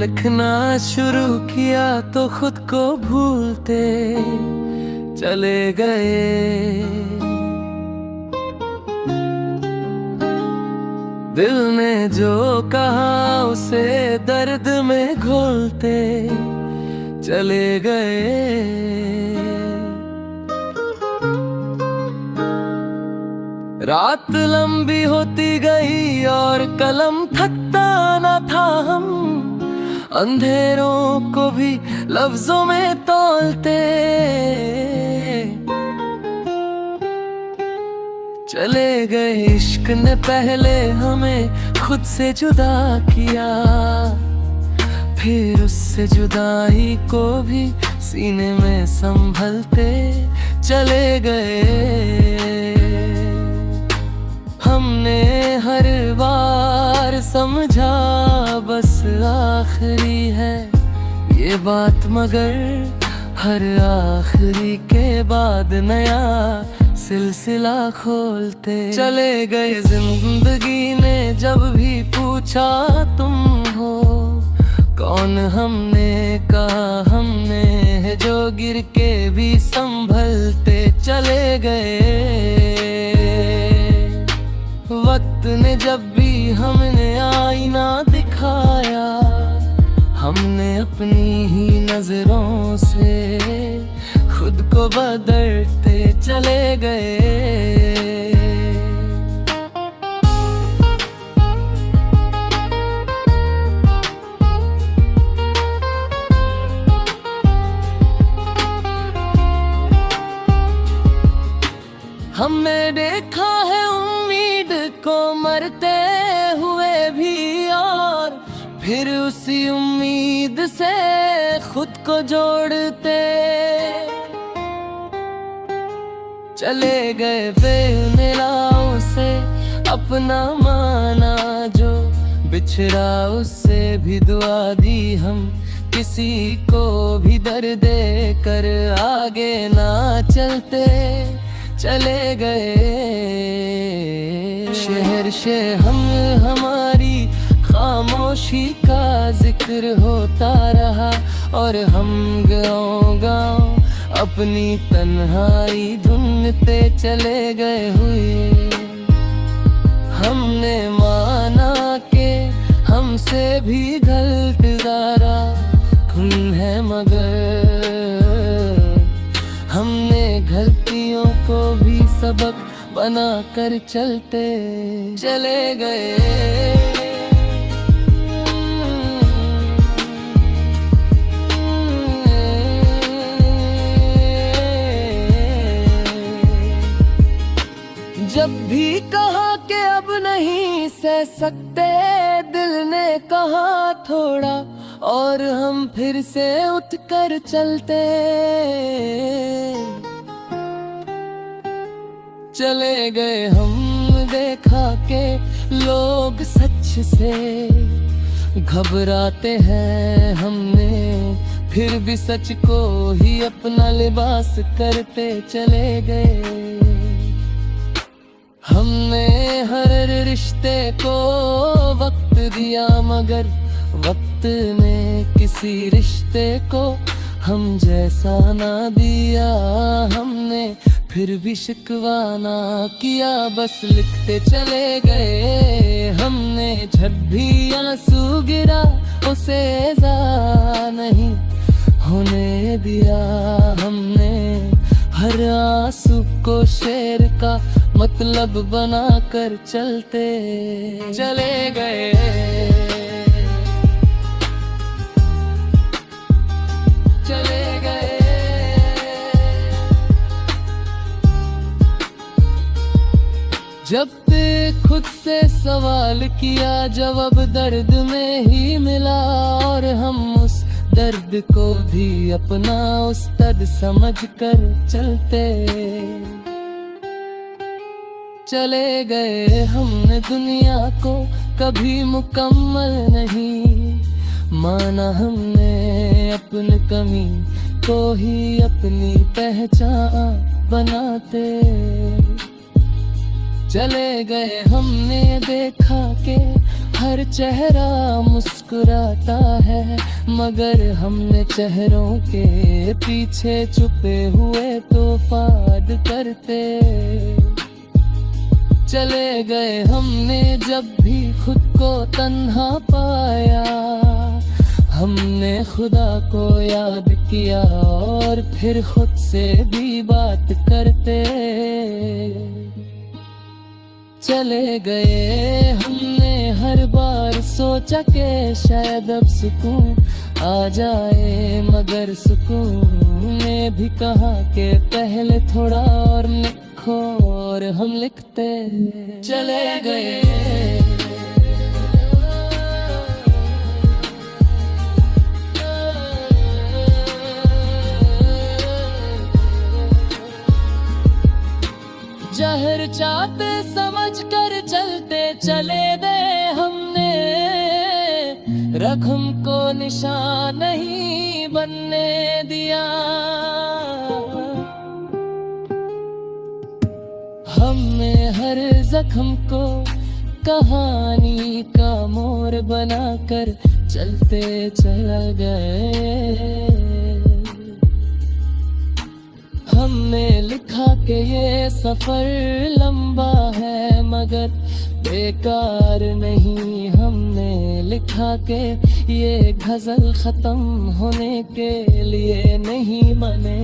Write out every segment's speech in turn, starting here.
लिखना शुरू किया तो खुद को भूलते चले गए। दिल ने जो कहा उसे दर्द में घोलते चले गए। रात लंबी होती गई और कलम थकता न था। हम अंधेरों को भी लफ्जों में तौलते चले गए। इश्क ने पहले हमें खुद से जुदा किया, फिर उससे जुदाई को भी सीने में संभलते चले गए। हमने हर बार समझा बस आखिरी है ये बात, मगर हर आखिरी के बाद नया सिलसिला खोलते चले गए। जिंदगी ने जब भी पूछा तुम हो कौन, हमने कहा हमने है जो गिर के भी संभलते चले गए। वक्त ने जब भी हमने आईना दिखाया, हमने अपनी ही नजरों से खुद को बदलते चले गए। हमने देखा है उम्मीद को मरते हुए भी, और फिर उसी उम्मीद से खुद को जोड़ते चले गए। बेमिला उसे अपना माना, जो बिछड़ा उससे भी दुआ दी। हम किसी को भी दर्द दे कर आगे ना चलते चले गए। शहर से हम हमारी खामोशी का जिक्र होता रहा, और हम गाँव अपनी तन्हाई ढूंढते चले गए हुए। हमने माना के हमसे भी गलतदारा खून है, मगर हमने गलतियों को भी सबक बना कर चलते चले गए। जब भी कहा कि अब नहीं सह सकते, दिल ने कहा थोड़ा और हम फिर से उठकर चलते चले गए। हम देखा के लोग सच से घबराते हैं, हमने फिर भी सच को ही अपना लिबास करते चले गए। हमने हर रिश्ते को वक्त दिया, मगर वक्त ने किसी रिश्ते को हम जैसा ना दिया। हमने फिर भी शिकवा ना किया, बस लिखते चले गए। हमने जब भी आंसू गिरा उसे ऐसा नहीं होने दिया। हमने हर आंसू को शेर का मतलब बना कर चलते चले गए। चले गए। जब ते खुद से सवाल किया, जवाब दर्द में ही मिला, और हम उस दर्द को भी अपना उस्ताद समझ कर चलते चले गए। हमने दुनिया को कभी मुकम्मल नहीं माना, हमने अपनी कमी को ही अपनी पहचान बनाते चले गए। हमने देखा के हर चेहरा मुस्कुराता है, मगर हमने चेहरों के पीछे छुपे हुए तोफाद करते चले गए। हमने जब भी खुद को तन्हा पाया, हमने खुदा को याद किया और फिर खुद से भी बात करते चले गए। हमने हर बार सोचा कि शायद अब सुकून आ जाए, मगर सुकून ने भी कहा कि पहले थोड़ा और लिखो, और हम लिखते चले गए। जहर चाहते समझ कर चलते चले गए हमने, रकम को निशान नहीं बनने दिया। हमने हर जख्म को कहानी का मोड़ बनाकर चलते चले गए। हमने लिखा कि ये सफर लंबा है, मगर बेकार नहीं। हमने लिखा कि ये गजल खत्म होने के लिए नहीं बने।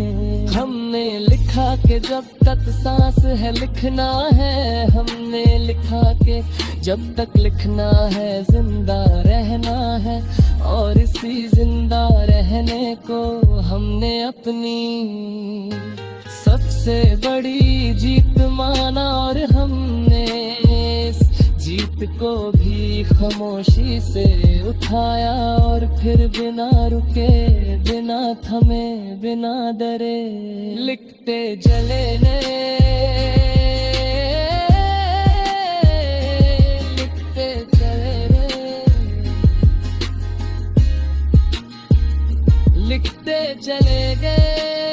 हमने लिखा कि जब तक सांस है लिखना है। हमने लिखा कि जब तक लिखना है जिंदा रहना है, और इसी जिंदा रहने को हमने अपनी सबसे बड़ी जीत माना। और हमने इस जीत को भी खामोशी से उठाया, और फिर बिना रुके, बिना थमे, बिना डरे लिखते चले लिखते चले लिखते चले गए।